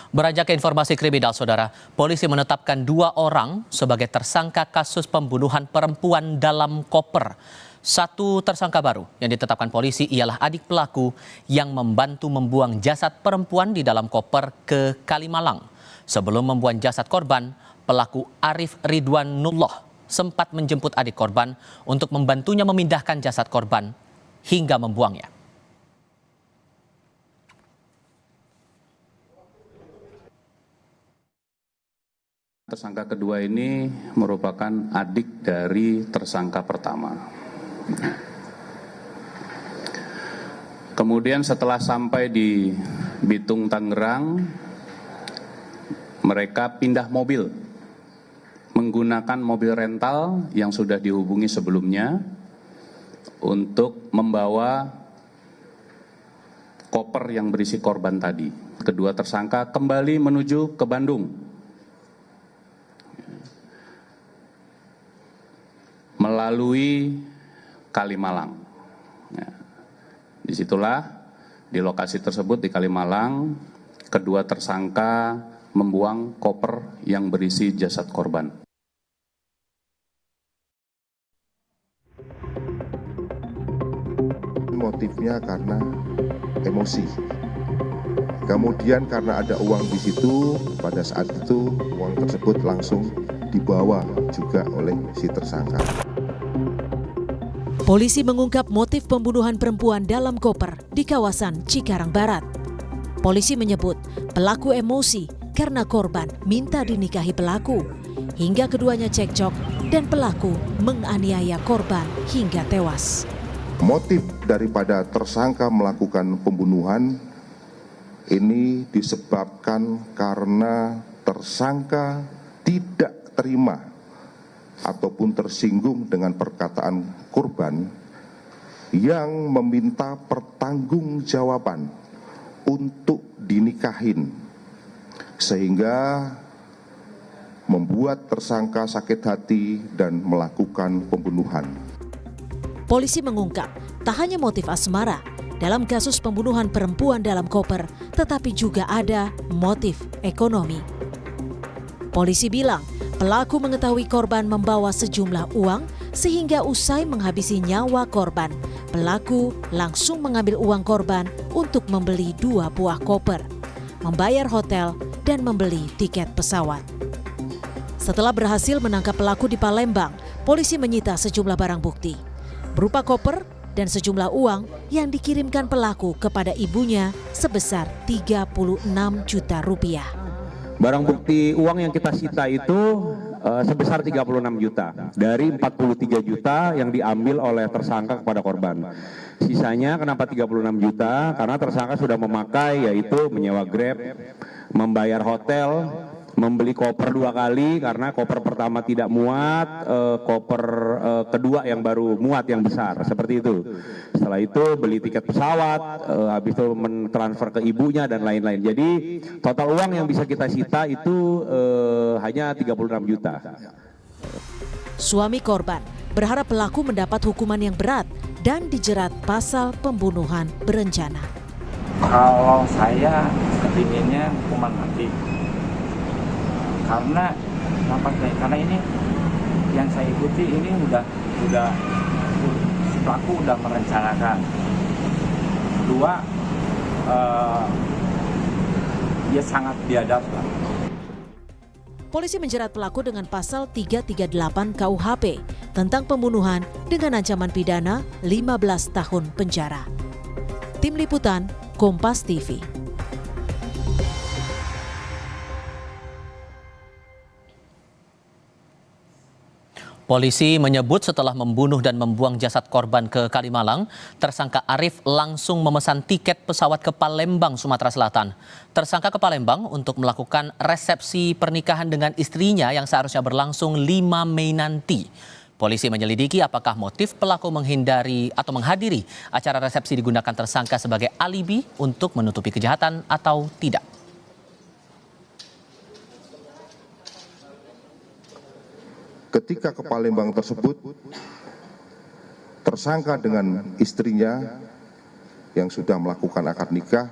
Beranjak ke informasi kriminal, Saudara, polisi menetapkan 2 orang sebagai tersangka kasus pembunuhan perempuan dalam koper. Satu tersangka baru yang ditetapkan polisi ialah adik pelaku yang membantu membuang jasad perempuan di dalam koper ke Kalimalang. Sebelum membuang jasad korban, pelaku Arif Ridwanullah sempat menjemput adik korban untuk membantunya memindahkan jasad korban hingga membuangnya. Tersangka kedua ini merupakan adik dari tersangka pertama. Kemudian setelah sampai di Bitung, Tangerang, mereka pindah mobil menggunakan mobil rental yang sudah dihubungi sebelumnya untuk membawa koper yang berisi korban tadi. Kedua tersangka kembali menuju ke Bandung melalui Kalimalang. Disitulah di lokasi tersebut di Kalimalang, kedua tersangka membuang koper yang berisi jasad korban. Motifnya karena emosi. Kemudian karena ada uang di situ, pada saat itu uang tersebut langsung dibawa juga oleh si tersangka. Polisi mengungkap motif pembunuhan perempuan dalam koper di kawasan Cikarang Barat. Polisi menyebut pelaku emosi karena korban minta dinikahi pelaku, hingga keduanya cekcok dan pelaku menganiaya korban hingga tewas. Motif daripada tersangka melakukan pembunuhan ini disebabkan karena tersangka tidak terima ataupun tersinggung dengan perkataan korban yang meminta pertanggungjawaban untuk dinikahin, sehingga membuat tersangka sakit hati dan melakukan pembunuhan. Polisi mengungkap tak hanya motif asmara dalam kasus pembunuhan perempuan dalam koper, tetapi juga ada motif ekonomi. Polisi bilang pelaku mengetahui korban membawa sejumlah uang, sehingga usai menghabisi nyawa korban, pelaku langsung mengambil uang korban untuk membeli 2 buah koper, membayar hotel, dan membeli tiket pesawat. Setelah berhasil menangkap pelaku di Palembang, polisi menyita sejumlah barang bukti, berupa koper dan sejumlah uang yang dikirimkan pelaku kepada ibunya sebesar 36 juta rupiah. Barang bukti uang yang kita sita itu sebesar 36 juta dari 43 juta yang diambil oleh tersangka kepada korban. Sisanya kenapa 36 juta? Karena tersangka sudah memakai, yaitu menyewa Grab, membayar hotel, membeli koper 2 kali karena koper pertama tidak muat, koper kedua yang baru muat yang besar, seperti itu. Setelah itu beli tiket pesawat, habis itu mentransfer ke ibunya dan lain-lain. Jadi total uang yang bisa kita sita itu hanya 36 juta. Suami korban berharap pelaku mendapat hukuman yang berat dan dijerat pasal pembunuhan berencana. Kalau saya kepinginnya hukuman mati. Karena ini yang saya ikuti ini udah pelaku udah merencanakan. Kedua, dia sangat biadab. Polisi menjerat pelaku dengan pasal 338 KUHP tentang pembunuhan dengan ancaman pidana 15 tahun penjara. Tim Liputan, Kompas TV. Polisi menyebut setelah membunuh dan membuang jasad korban ke Kalimalang, tersangka Arif langsung memesan tiket pesawat ke Palembang, Sumatera Selatan. Tersangka ke Palembang untuk melakukan resepsi pernikahan dengan istrinya yang seharusnya berlangsung 5 Mei nanti. Polisi menyelidiki apakah motif pelaku menghindari atau menghadiri acara resepsi digunakan tersangka sebagai alibi untuk menutupi kejahatan atau tidak. Ketika ke Palembang tersebut, tersangka dengan istrinya yang sudah melakukan akad nikah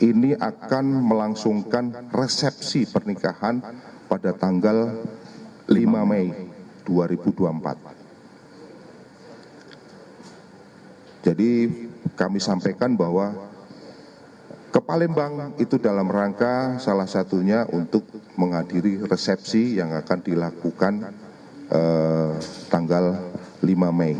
ini akan melangsungkan resepsi pernikahan pada tanggal 5 Mei 2024. Jadi kami sampaikan bahwa ke Palembang itu dalam rangka salah satunya untuk menghadiri resepsi yang akan dilakukan tanggal 5 Mei.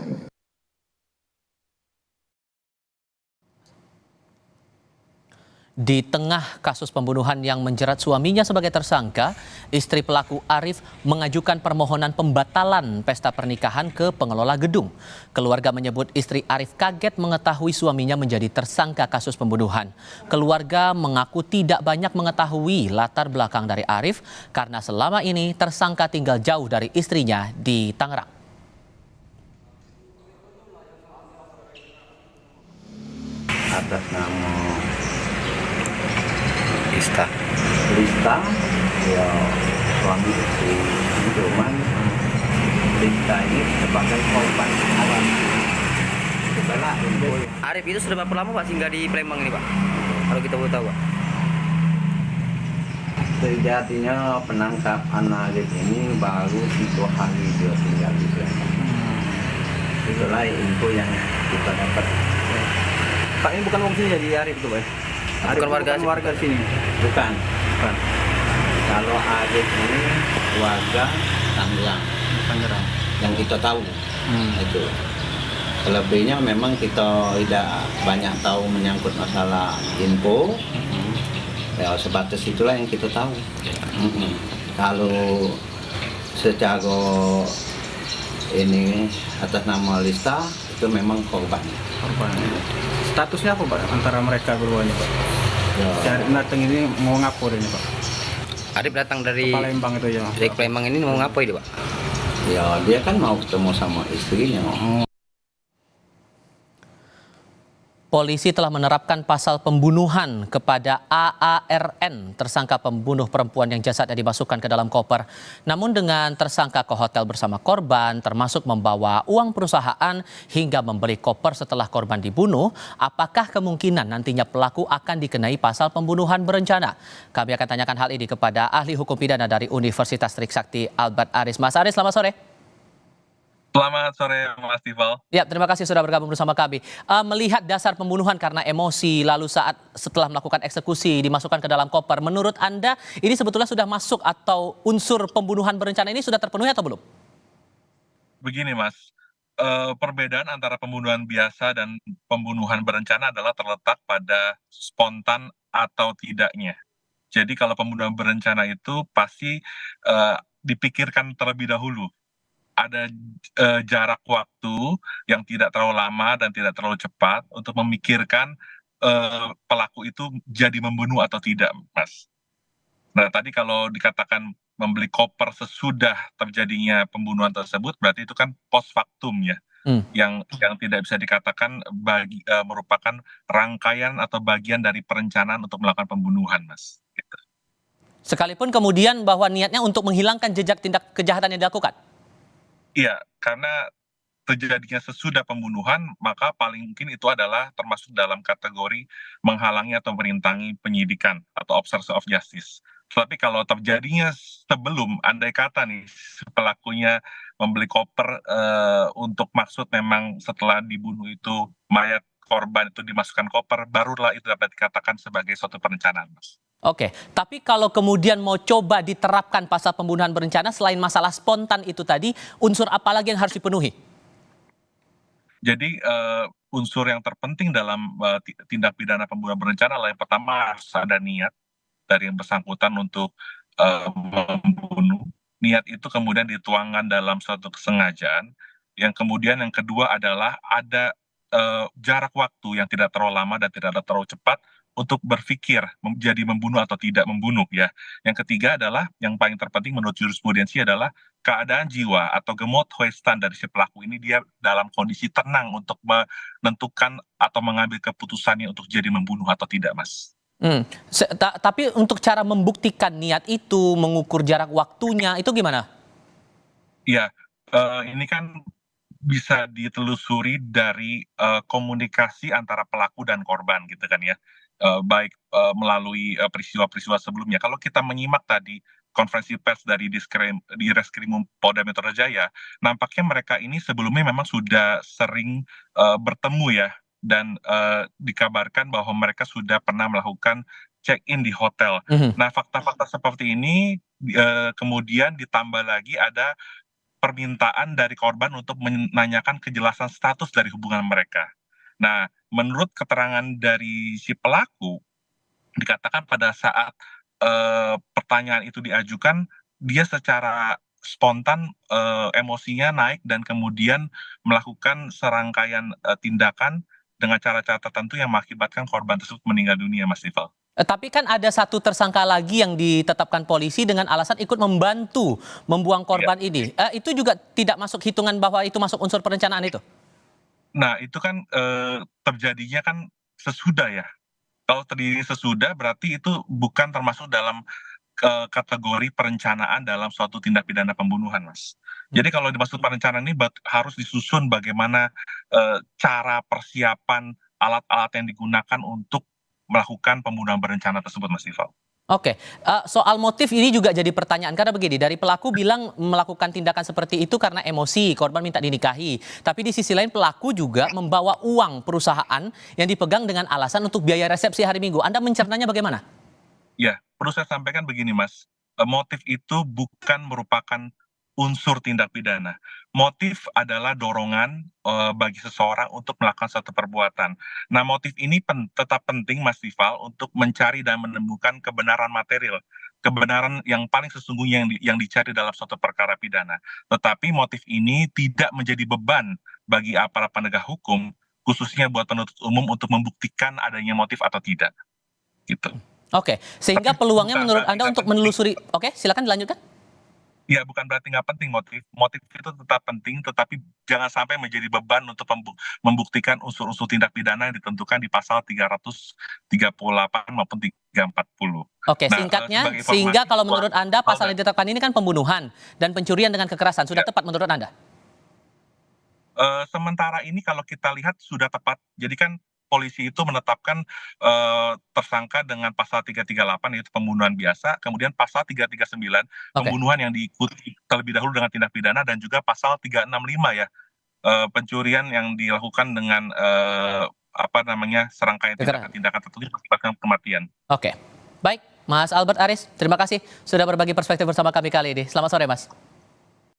Di tengah kasus pembunuhan yang menjerat suaminya sebagai tersangka, istri pelaku Arif mengajukan permohonan pembatalan pesta pernikahan ke pengelola gedung. Keluarga menyebut istri Arif kaget mengetahui suaminya menjadi tersangka kasus pembunuhan. Keluarga mengaku tidak banyak mengetahui latar belakang dari Arif karena selama ini tersangka tinggal jauh dari istrinya di Tangerang. Atas nama Lista ya suami istri cuman Lista ini sebagai korban awal setelah Arif itu sudah berapa lama Pak singgah di Palembang ini Pak? Kalau kita boleh tahu Pak. Sejatinya penangkapan Arif ini baru 3 hari dia tinggal di Palembang. Itulah info yang kita dapat. Pak ini bukan wong sini jadi Arif itu Pak? Bukan warga sini. Bukan. Kalau Arif ini warga Tangerang yang kita tahu. Itu selebihnya memang kita tidak banyak tahu menyangkut masalah info. Ya sebatas itulah yang kita tahu. Kalau secara ini atas nama Lista itu memang korban. Statusnya apa Pak antara mereka keduanya Pak? Dari datang ini mau ngapur ini Pak? Arif datang dari Palembang itu ya. dari Palembang ini mau ngapain dia Pak? Ya dia kan mau ketemu sama istrinya. Polisi telah menerapkan pasal pembunuhan kepada AARN, tersangka pembunuh perempuan yang jasadnya dimasukkan ke dalam koper. Namun dengan tersangka ke hotel bersama korban, termasuk membawa uang perusahaan hingga membeli koper setelah korban dibunuh, apakah kemungkinan nantinya pelaku akan dikenai pasal pembunuhan berencana? Kami akan tanyakan hal ini kepada ahli hukum pidana dari Universitas Trisakti Albert Aris. Mas Aris, selamat sore. Selamat sore Mas Tival. Ya, terima kasih sudah bergabung bersama kami. Melihat dasar pembunuhan karena emosi, lalu setelah melakukan eksekusi dimasukkan ke dalam koper, menurut Anda ini sebetulnya sudah masuk atau unsur pembunuhan berencana ini sudah terpenuhi atau belum? Begini Mas, perbedaan antara pembunuhan biasa dan pembunuhan berencana adalah terletak pada spontan atau tidaknya. Jadi kalau pembunuhan berencana itu pasti dipikirkan terlebih dahulu. Ada jarak waktu yang tidak terlalu lama dan tidak terlalu cepat untuk memikirkan pelaku itu jadi membunuh atau tidak, Mas. Nah, tadi kalau dikatakan membeli koper sesudah terjadinya pembunuhan tersebut, berarti itu kan post factum ya, yang tidak bisa dikatakan merupakan rangkaian atau bagian dari perencanaan untuk melakukan pembunuhan, Mas. Gitu. Sekalipun kemudian bahwa niatnya untuk menghilangkan jejak tindak kejahatan yang dilakukan. Iya, karena terjadinya sesudah pembunuhan, maka paling mungkin itu adalah termasuk dalam kategori menghalangi atau merintangi penyidikan atau obstruction of justice. Tetapi kalau terjadinya sebelum, andai kata nih pelakunya membeli koper untuk maksud memang setelah dibunuh itu mayat korban itu dimasukkan koper, barulah itu dapat dikatakan sebagai suatu perencanaan, Mas. Oke, tapi kalau kemudian mau coba diterapkan pasal pembunuhan berencana selain masalah spontan itu tadi, unsur apa lagi yang harus dipenuhi? Jadi unsur yang terpenting dalam tindak pidana pembunuhan berencana adalah yang pertama harus ada niat dari yang bersangkutan untuk membunuh. Niat itu kemudian dituangkan dalam suatu kesengajaan. Yang kemudian yang kedua adalah ada jarak waktu yang tidak terlalu lama dan tidak terlalu cepat untuk berpikir menjadi membunuh atau tidak membunuh ya. Yang ketiga adalah yang paling terpenting menurut jurisprudensi adalah keadaan jiwa atau gemoedhoudstan dari si pelaku ini dia dalam kondisi tenang untuk menentukan atau mengambil keputusannya untuk jadi membunuh atau tidak, Mas. Tapi untuk cara membuktikan niat itu, mengukur jarak waktunya, itu gimana? Iya, ini kan bisa ditelusuri dari komunikasi antara pelaku dan korban gitu kan ya. baik melalui peristiwa-peristiwa sebelumnya. Kalau kita menyimak tadi konferensi pers dari di Reskrimum Polda Metro Jaya, nampaknya mereka ini sebelumnya memang sudah sering bertemu ya, dan dikabarkan bahwa mereka sudah pernah melakukan check-in di hotel. Nah, fakta-fakta seperti ini kemudian ditambah lagi ada permintaan dari korban untuk menanyakan kejelasan status dari hubungan mereka. Nah, menurut keterangan dari si pelaku, dikatakan pada saat pertanyaan itu diajukan, dia secara spontan emosinya naik dan kemudian melakukan serangkaian tindakan dengan cara-cara tertentu yang mengakibatkan korban tersebut meninggal dunia, Mas Rival. Tapi kan ada satu tersangka lagi yang ditetapkan polisi dengan alasan ikut membantu membuang korban ini. Itu juga tidak masuk hitungan bahwa itu masuk unsur perencanaan itu? Nah, itu kan terjadinya kan sesudah ya. Kalau terjadi sesudah berarti itu bukan termasuk dalam kategori perencanaan dalam suatu tindak pidana pembunuhan, Mas. Jadi kalau dimaksud perencanaan ini harus disusun bagaimana cara persiapan alat-alat yang digunakan untuk melakukan pembunuhan berencana tersebut, Mas Rival. Oke, soal motif ini juga jadi pertanyaan karena begini, dari pelaku bilang melakukan tindakan seperti itu karena emosi, korban minta dinikahi. Tapi di sisi lain pelaku juga membawa uang perusahaan yang dipegang dengan alasan untuk biaya resepsi hari Minggu. Anda mencernanya bagaimana? Ya, perlu saya sampaikan begini, Mas. Motif itu bukan merupakan unsur tindak pidana. Motif adalah dorongan bagi seseorang untuk melakukan suatu perbuatan. Nah, motif ini tetap penting, Mas Rival, untuk mencari dan menemukan kebenaran material, kebenaran yang paling sesungguhnya yang dicari dalam suatu perkara pidana. Tetapi motif ini tidak menjadi beban bagi aparat penegak hukum, khususnya buat penuntut umum untuk membuktikan adanya motif atau tidak. Gitu. Oke, sehingga peluangnya menurut Anda untuk menelusuri, oke, silakan dilanjutkan. Ya, bukan berarti nggak penting motif. Motif itu tetap penting, tetapi jangan sampai menjadi beban untuk membuktikan unsur-unsur tindak pidana yang ditentukan di pasal 338 maupun 340. Oke, singkatnya, sehingga kalau menurut Anda pasal yang ditetapkan ini kan pembunuhan dan pencurian dengan kekerasan. Sudah tepat menurut Anda? Sementara ini kalau kita lihat sudah tepat. Jadi kan polisi itu menetapkan tersangka dengan pasal 338 yaitu pembunuhan biasa, kemudian pasal 339 pembunuhan yang diikuti terlebih dahulu dengan tindak pidana, dan juga pasal 365 ya, pencurian yang dilakukan dengan serangkaian tindakan tertentu mengakibatkan kematian. Oke, baik, Mas Albert Aris, terima kasih sudah berbagi perspektif bersama kami kali ini. Selamat sore, Mas.